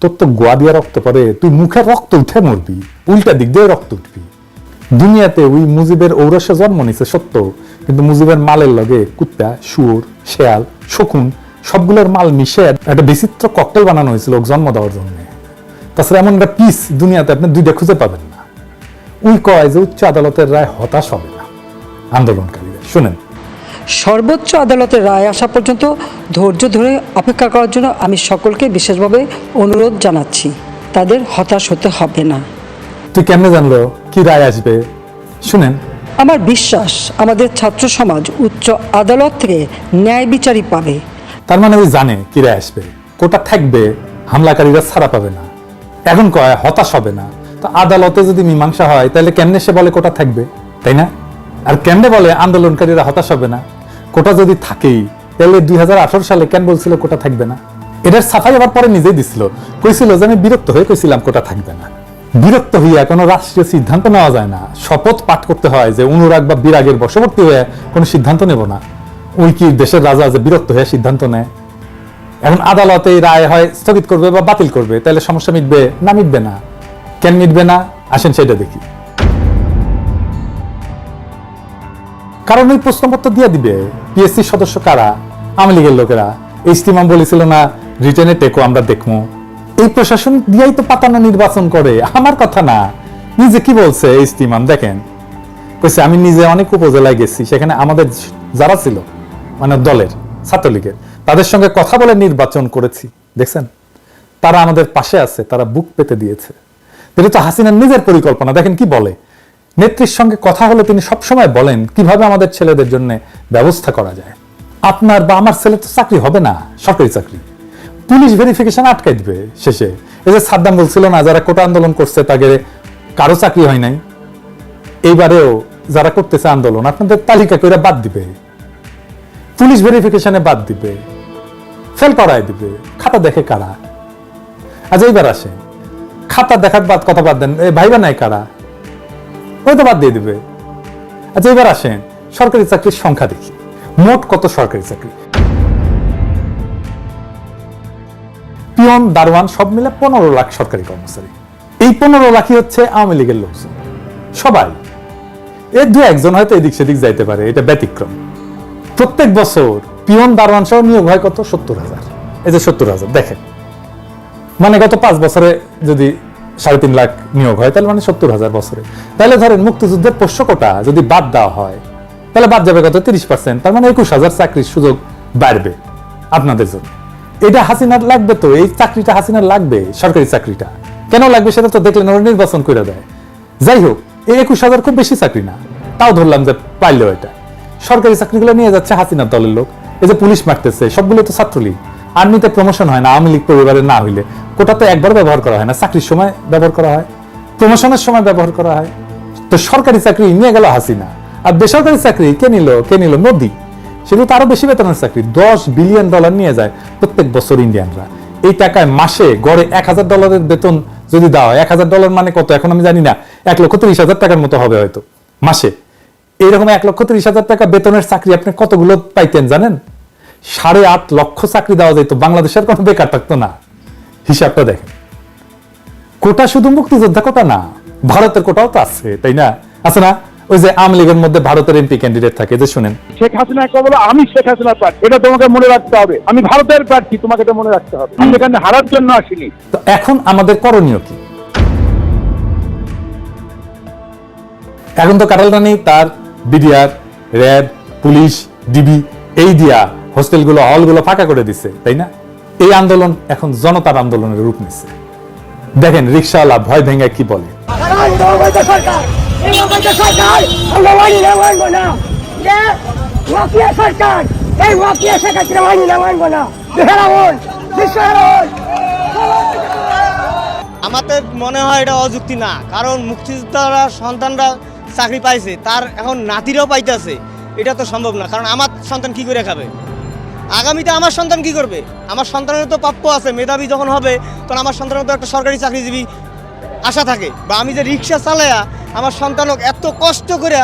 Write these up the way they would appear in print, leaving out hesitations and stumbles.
তোর তো গোয়া দিয়ে রক্ত পড়ে, তুই মুখে রক্ত উঠে মরবি, উল্টা দিক দিয়ে রক্ত উঠবি। দুনিয়াতে ওই মুজিবের ঔরসে জন্ম নিছে সত্য, কিন্তু মুজিবের মালের লগে কুত্তা, শুয়োর, শেয়াল, শকুন সবগুলোর মাল মিশে একটা বিচিত্র ককটেল বানানো হয়েছিল জন্ম দেওয়ার জন্য। তাছাড়া এমন একটা পিস দুনিয়াতে আপনি দুইটা খুঁজে পাবেন না। উই কয় যে উচ্চ আদালতের রায় হতাশ হবে না আন্দোলনকারীরা। শুনেন, সর্বোচ্চ আদালতের রায় আসা পর্যন্ত ধৈর্য ধরে অপেক্ষা করার জন্য আমি সকলকে বিশেষভাবে অনুরোধ জানাচ্ছি, তাদের হতাশ হতে হবে না। তুই কেমনে জানলো কি রায় আসবে? শুনেন, আমার বিশ্বাস আমাদের ছাত্র সমাজ উচ্চ আদালত থেকে ন্যায় বিচারই পাবে। তার মানে ওই জানে কি রায় আসবে, কোটা থাকবে, হামলাকারীরা ছাড়া পাবে না। এখন কয় হতাশ হবে না, তো আদালতে যদি মীমাংসা হয় তাহলে কেমনে সে বলে কোটা থাকবে, তাই না? আর কেমনে বলে আন্দোলনকারীরা হতাশ হবে না? কোটা যদি থাকেই তাহলে 2018 সালে কেন বলছিল কোটা থাকবে না? এটার সাফাই আবার পরে নিজেই দিছিল, কইছিল যে আমি বিরক্ত হয়ে কইছিলাম কোটা থাকবে না। বিরক্ত হইয়া কোনো রাষ্ট্রীয় সিদ্ধান্ত নেওয়া যায় না, শপথ পাঠ করতে হয় যে অনুরাগ বা বিরাগের বশবর্তী হয়ে কোনো সিদ্ধান্ত নেব না। ওই কি দেশের রাজা যে বিরক্ত হয়ে সিদ্ধান্ত নেয়? এখন আদালতে এই রায় হয় স্থগিত করবে বা বাতিল করবে, তাহলে সমস্যা মিটবে না মিটবে না? কেন মিটবে না আসেন সেটা দেখি। কারণ ওই প্রশ্নপত্র দিয়ে দিবে পিএসসি সদস্য কারা, আওয়ামী লীগের লোকেরা। ইস্তিমাম বলেছিল না রিটেনে টেকো আমরা দেখবো, এই প্রশাসন দিয়েই তো পাতানো নির্বাচন করে, আমার কথা না। নিজে কি বলছে ইস্তিমাম দেখেন, কইছে আমি নিজে অনেক উপজেলায় গেছি, সেখানে আমাদের যারা ছিল মানে দলের ছাত্রলীগের তাদের সঙ্গে কথা বলে নির্বাচন করেছি, দেখছেন তারা আমাদের পাশে আছে, তারা বুক পেতে দিয়েছে। এটা তো হাসিনার নিজের পরিকল্পনা। দেখেন কি বলে, নেত্রীর সঙ্গে কথা হলে তিনি সবসময় বলেন কিভাবে আমাদের ছেলেদের জন্য ব্যবস্থা করা যায়। আপনার বা আমার ছেলে তো চাকরি হবে না, সরকারি চাকরি, পুলিশ ভেরিফিকেশন আটকাই দিবে শেষে। এই যে সাদ্দাম বলছিল না যারা কোটা আন্দোলন করছে তাদের কারো চাকরি হয় নাই, এইবারেও যারা করতেছে আন্দোলন আপনাদের তালিকা করে বাদ দিবে, পুলিশ ভেরিফিকেশনে বাদ দিবে, ফেল করায় দিবে, খাতা দেখে কারা। আচ্ছা এইবার আসে, খাতা দেখার বাদ কথা বাদ দেন, ভাইবা নাই কারা, ওই তো বাদ দিয়ে দিবে। আচ্ছা এবার আসেন সরকারি চাকরির সংখ্যা দেখি, মোট কত সরকারি চাকরি? পিয়ন, দারোয়ান সব মিলে 15 লাখ সরকারি কর্মচারী। এই 15 লাখই হচ্ছে আওয়ামী লীগের লোকজন, সবাই। এর দু একজন হয়তো এদিক সেদিক যাইতে পারে, এটা ব্যতিক্রম। প্রত্যেক বছর পিয়ন, দারোয়ান সহ নিয়োগ হয় কত? 70,000। এই যে 70,000 দেখেন, মানে গত 5 বছরে যদি 3.5 লাখ নিয়োগ হয় তাহলে মানে 70,000 বছরে। তাহলে ধরেন মুক্তিযুদ্ধের পোষ্য কোটা যদি বাদ দেওয়া হয় তাহলে বাদ যাবে কত? 30%। তার মানে 21,000 চাকরির সুযোগ বাড়বে আপনাদের জন্য। এটা হাসিনার লাগবে তো, এই চাকরিটা হাসিনার লাগবে, সরকারি চাকরিটা কেন লাগবে সেটা তো দেখলেন, ওরা নির্বাচন করে দেয়। যাই হোক, এই 21,000 খুব বেশি চাকরি না, তাও ধরলাম যে পাইলেও এটা সরকারি চাকরিগুলো নিয়ে যাচ্ছে হাসিনার দলের লোক। এই যে পুলিশ মারতেছে সবগুলো তো ছাত্রলীগ। আর্মিতে প্রমোশন হয় না আওয়ামী লীগ পরিবারের না হইলে, কোটা তো একবার ব্যবহার করা হয় না, চাকরির সময় ব্যবহার করা হয়, প্রমোশনের সময় ব্যবহার করা হয়। তো সরকারি চাকরি নিয়ে গেল হাসিনা, আর বেসরকারি চাকরি কে নিল? মোদি। সেগুলো তো আরো বেশি বেতনের চাকরি, $10 বিলিয়ন নিয়ে যায় প্রত্যেক বছর ইন্ডিয়ানরা। এই টাকায় মাসে গড়ে $1,000 বেতন যদি দেওয়া হয়, $1,000 মানে কত এখন আমি জানি না, 1,30,000 টাকার মতো হবে হয়তো মাসে। এইরকম 1,30,000 টাকা বেতনের চাকরি আপনি কতগুলো পাইতেন জানেন? 8.5 লক্ষ চাকরি দেওয়া যেত, বাংলাদেশের কোনো বেকার থাকতো না। হিসাবটা দেখেন। কোটা শুধু মুক্তিযোদ্ধা কোটা না, ভারতের কোটাও তো আছে, তাই না? আছে না? ওই যে আওয়ামী লীগের মধ্যে ভারতের এমপি ক্যান্ডিডেট থাকে, যে শুনেন শেখ হাসিনা কে বলো আমি শেখ হাসিনার প্রার্থী, এটা তোমাকে মনে রাখতে হবে। আমি ভারতের প্রার্থী, তোমাকে এটা মনে রাখতে হবে। আমি এখানে হারার জন্য আসিনি। তো এখন আমাদের করণীয় কি? এখন তো কাটাল রানী তার বিডিআর, র্যাব, পুলিশ, ডিবি এই দিয়া হোস্টেলগুলো, হলগুলো ফাঁকা করে দিচ্ছে, তাই না? এই আন্দোলন এখন জনতার আন্দোলনের রূপ নিচ্ছে। দেখেন রিকশাওয়ালা ভয় ভেঙে কি বলে, আমাদের মনে হয় এটা অযুক্তি না, কারণ মুক্তিযোদ্ধারা সন্তানরা চাকরি পাইছে, তার এখন নাতিরাও পাইতেছে, এটা তো সম্ভব না। কারণ আমার সন্তান কি করে খাবে? আগামীতে আমার সন্তান কি করবে? আমার সন্তানের তো প্রাপ্য আছে, মেধাবী যখন হবে তখন আমার সন্তানের তো একটা সরকারি চাকরিজীবী আশা থাকে। বা আমি যে রিক্সা চালায়া আমার সন্তানক এত কষ্ট করে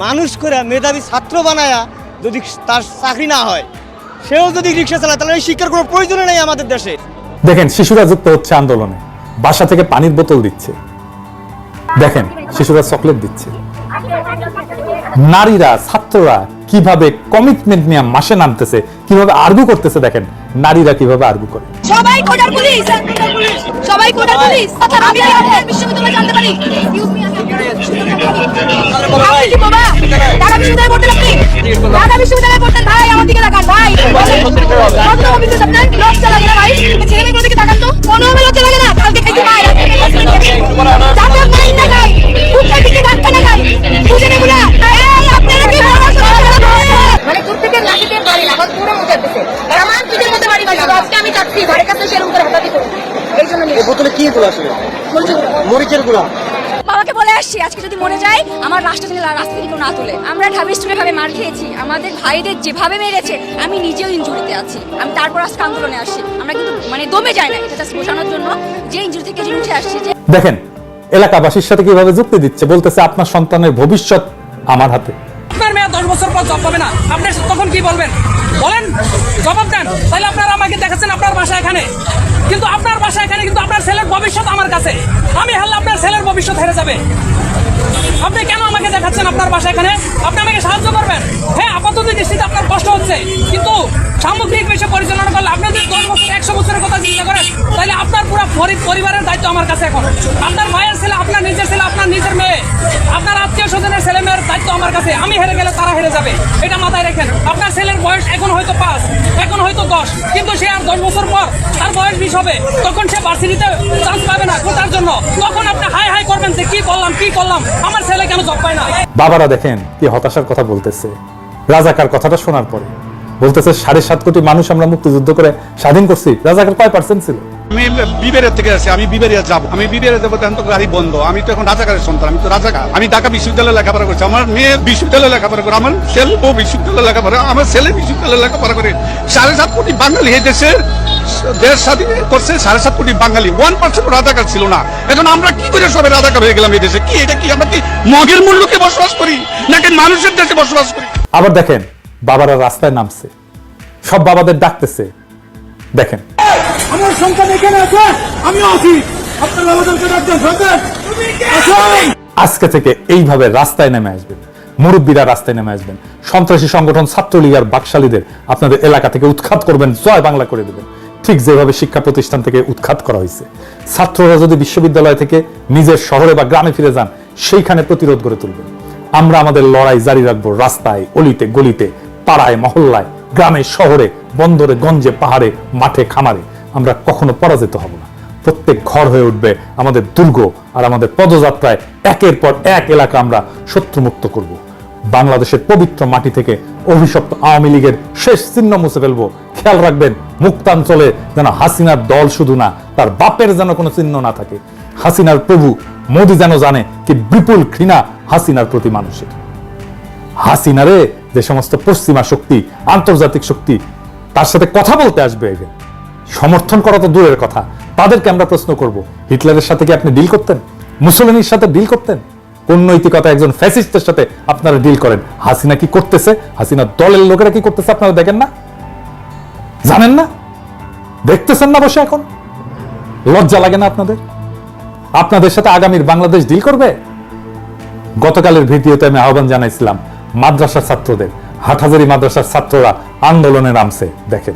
মানুষ করে মেধাবী ছাত্র বানায়া যদি তার চাকরি না হয়, সেও যদি রিক্সা চালায় তাহলে এই শিক্ষার কোনো প্রয়োজনই নেই আমাদের দেশে। দেখেন শিশুরা যুক্ত হচ্ছে আন্দোলনে, বাসা থেকে পানির বোতল দিচ্ছে, দেখেন শিশুরা চকলেট দিচ্ছে। নারীরা, ছাত্ররা কিভাবে কমিটমেন্ট নিয়ে মাসে নামতেছে, কিভাবে আর্গু করতেছে, দেখেন নারীরা কিভাবে আর্গু করে। সবাই কোটার পুলিশ, সবাই কোটার পুলিশ। আমি আপনার বিশ্ববিদ্যালয়ে জানতে পারি। আপনি কি বাবা? ঢাকা বিশ্ববিদ্যালয়ে পড়তেন আপনি? ঢাকা বিশ্ববিদ্যালয়ে পড়তেন ভাই, আমার দিকে তাকান ভাই। কত অভিযোগ আপনার? লজ্জা লাগে না ভাই? ছেলে মেয়েগুলোর দিকে তাকান তো। কোনো লজ্জা লাগে না? কালকে খাইছি ভাই, জানতে নাই না খাই, কুত্তার দিকে ধাক্কা না খাই, বুঝেন এগুলা? এই আপনারা কি মানে প্রত্যেকের লাঠিতে বাড়ি না, আমার পুরো মুখে দিতেছে। আর আমার পিঠের মধ্যে বাড়ি বাড়ি আজকে আমি চাচ্ছি ঘরের কাছে সেরকম করে হাতাতে করব। এই জন্য নিয়ে বোতলে কি গুলো আসলে? মরিচের গুঁড়া। বাবাকে বলে আসছি আজকে যদি মরে যায় আমার রাষ্ট্র থেকে রাস্তা থেকে কেউ না তোলে। আমরা ঢাবি স্টুডে ভাবে মার খেয়েছি, আমাদের ভাইদের যেভাবে মেরেছে আমি নিজেও ইনজুরিতে আছি। আমি তারপর আজকে আন্দোলনে আসছি। আমরা কিন্তু মানে দমে যাই না, এটা জাস্ট বোঝানোর জন্য যে ইনজুরি থেকে যে উঠে আসছি। যে দেখেন এলাকাবাসীর সাথে কিভাবে যুক্তি দিচ্ছে, বলতেছে আপনার সন্তানের ভবিষ্যৎ আমার হাতে। আপনার মেয়ে 10 বছর পর জব পাবে না, আপনি তখন কি বলবেন? বলেন, জবাব দেন। তাহলে আপনারা আমাকে দেখাচ্ছেন আপনার বাসা এখানে, কিন্তু আপনার বাসা এখানে, কিন্তু আপনার ছেলের ভবিষ্যৎ আমার কাছে। আমি হারলে আপনার ছেলের ভবিষ্যৎ হেরে যাবে। আপনি কেন আমাকে দেখাচ্ছেন আপনার বাসা এখানে? আপনি আমাকে সাহায্য করবেন। হ্যাঁ, আপাতত দৃষ্টিতে আপনার কষ্ট হচ্ছে, কিন্তু সামগ্রিক বিষয় পরিচালনা করলে আপনি যদি 10 বছর 100 বছরের কথা চিন্তা করেন, তাহলে আপনার পুরো পরিবারের দায়িত্ব আমার কাছে এখন। আপনার ভাইয়ের ছেলে, আপনার নিজের ছেলে, আপনার নিজের মেয়ে, আপনার আত্মীয় স্বজনের ছেলে মেয়ের দায়িত্ব আমার কাছে। আমি হেরে গেলে তারা হেরে যাবে, এটা মাথায় রাখেন। আপনার ছেলের বয়স এখন হয়তো 5, এখন হয়তো 10, কিন্তু সে আর 10 বছর পর তার বয়স 20 হবে, তখন সে ভার্সিটিতে চান্স পাবে না কোটার জন্য। তখন আপনি হাই হাই করবেন যে কি করলাম, আমার ছেলে কেন জব পায় না। বাবারা দেখেন কি হতাশার কথা বলতেছে। রাজাকার কথাটা শোনার পরে বলতেছে 7.5 কোটি মানুষ আমরা মুক্তিযুদ্ধ করে স্বাধীন করছি, রাজাকার কয় % ছিল? আমি বিবেরিয়া থেকে আসছি, আমি বিবেরিয়া যাবো, আমি বিবেরিয়া যাবো, তখন তো গাড়ি বন্ধ। আমি তো এখন রাজাকারের সন্তান, আমি তো রাজাকার। আমি ঢাকা বিশ্ববিদ্যালয়ে লেখাপড়া করছি, আমার মেয়ে বিশ্ববিদ্যালয়ে লেখাপড়া করে, আমার ছেলে বিশ্ববিদ্যালয়ে লেখাপড়া, আমার ছেলে বিশ্ববিদ্যালয়ে লেখাপড়া করে। 7.5 কোটি বাঙালি এই দেশে দেশ স্বাধীন করছে, 7.5 কোটি বাঙালি, 1% রাজাকার ছিল না। এখন আমরা কি করে সবাই রাজাকার হয়ে গেলাম এই দেশে? কি এটা কি আমরা কি মগের মূল্যকে বসবাস করি নাকি মানুষের দেশে বসবাস করি? আবার দেখেন বাবারা রাস্তায় নামছে, সব বাবাদের ডাকতেছে। দেখেন আমার সন্তান এখানে আছে, আমিও আছি, আপনার বাবাদেরকে ডাকতেন, সন্তান আজকে থেকে এইভাবে রাস্তায় নেমে আসবেন, মুরব্বীরা রাস্তায় নেমে আসবেন, সন্ত্রাসী সংগঠন ছাত্রলীগ আর বাকশালীদের আপনাদের এলাকা থেকে উৎখাত করবেন, জয় বাংলা করে দেবেন। ঠিক যেভাবে শিক্ষা প্রতিষ্ঠান থেকে উৎখাত করা হয়েছে। ছাত্ররা যদি বিশ্ববিদ্যালয় থেকে নিজের শহরে বা গ্রামে ফিরে যান, সেইখানে প্রতিরোধ গড়ে তুলবেন। আমরা আমাদের লড়াই জারি রাখবো, রাস্তায়, অলিতে গলিতে, পাড়ায় মহল্লায়, গ্রামে শহরে, বন্দরে গঞ্জে, পাহাড়ে, মাঠে খামারে। আমরা কখনো পরাজিত হব না। প্রত্যেক ঘর হয়ে উঠবে আমাদের দুর্গ, আর আমাদের পদযাত্রায় একের পর এক এলাকা আমরা শত্রুমুক্ত করব। বাংলাদেশের পবিত্র মাটি থেকে অভিশপ্ত আওয়ামী লীগের শেষ চিহ্ন মুছে ফেলবো। খেয়াল রাখবেন, মুক্তাঞ্চলে যেন হাসিনার দল শুধু না, তার বাপের যেন কোনো চিহ্ন না থাকে। হাসিনার প্রভু মোদি যেন জানে কি বিপুল ঘৃণা হাসিনার প্রতি মানুষের। হাসিনারে যে সমস্ত পশ্চিমা শক্তি, আন্তর্জাতিক শক্তি তার সাথে কথা বলতে আসবে, সমর্থন করা তো দূরের কথা, তাদেরকে আমরা প্রশ্ন করব, হিটলারের সাথে কি আপনি ডিল করতেন? মুসলিনের সাথে ডিল করতেন? কোন নৈতিকতা একজন ফ্যাসিস্টের সাথে আপনারা ডিল করেন? হাসিনা কি করতেছে, হাসিনা দলের লোকেরা কি করতেছে আপনারা দেখেন না? জানেন না? দেখতেছেন না বসে? এখন লজ্জা লাগে না আপনাদের? আপনাদের সাথে আগামীর বাংলাদেশ ডিল করবে? গতকালের ভিডিওতে আমি আহ্বান জানাইছিলাম মাদ্রাসার ছাত্রদের, হাটহাজারী মাদ্রাসার ছাত্ররা আন্দোলনে নামছে। দেখেন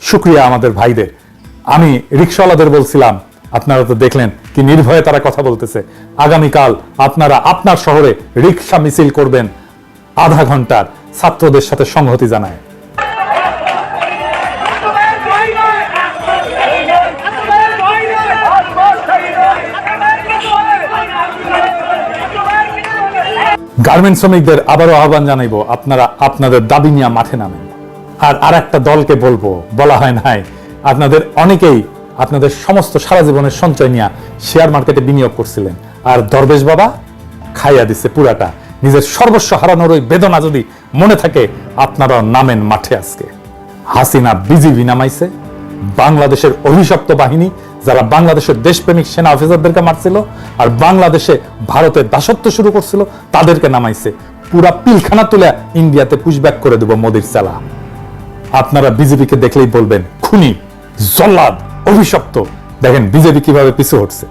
শুক্রিয়া আমাদের ভাইদের। আমি রিকশাওয়ালাদের বলছিলাম, আপনারা তো দেখলেন কি নির্ভয়ে তারা কথা বলতেছে। আগামীকাল আপনারা আপনার শহরে রিকশা মিছিল করবেন, আধা ঘন্টার, ছাত্রদের সাথে সংহতি জানায়। গার্মেন্টস শ্রমিকদের আবারও আহ্বান জানাইবো, আপনারা আপনাদের দাবি নিয়ে মাঠে নামেন। আর একটা দলকে বলবো, বলা হয় নাই, আপনাদের অনেকেই আপনাদের সমস্ত সারা জীবনের সঞ্চয় নিয়ে শেয়ার মার্কেটে বিনিয়োগ করছিলেন, আর দরবেশ বাবা খাইয়া দিচ্ছে পুরাটা। নিজের সর্বস্ব হারানোর ওই বেদনা যদি মনে থাকে, আপনারাও নামেন মাঠে। আজকে হাসিনা বিজিবি নামাইছে, বাংলাদেশের অভিশপ্ত বাহিনী যারা বাংলাদেশের দেশপ্রেমিক সেনা অফিসারদেরকে মারছিল আর বাংলাদেশে ভারতের দাসত্ব শুরু করছিল তাদেরকে নামাইছে। পুরা পিলখানা তুলে ইন্ডিয়াতে পুশব্যাক করে দেব মোদির চালা। আপনারা বিজেপিকে দেখলেই বলবেন খুনি, জল্লাদ, অভিশপ্ত। দেখেন বিজেপি কিভাবে পিছু হটছে।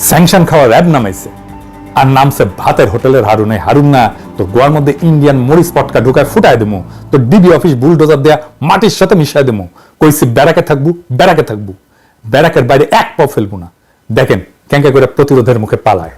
স্যাংশন খাওয়া র্যাব নামাইছে আর নামছে ভাতের হোটেলের হারুন। এই হারুন না তো গোয়ার মধ্যে ইন্ডিয়ান মরিচ পটকা ঢুকায় ফুটাই দেবো, তো ডিবি অফিস বুলডোজার দেয়া মাটির সাথে মিশাই দেবো। কইছি ব্যারাকে থাকবো, ব্যারাকে থাকবো, ব্যারাকের বাইরে এক পাও ফেলবো না। দেখেন ক্যাঙ্কা করে প্রতিরোধের মুখে পালায়।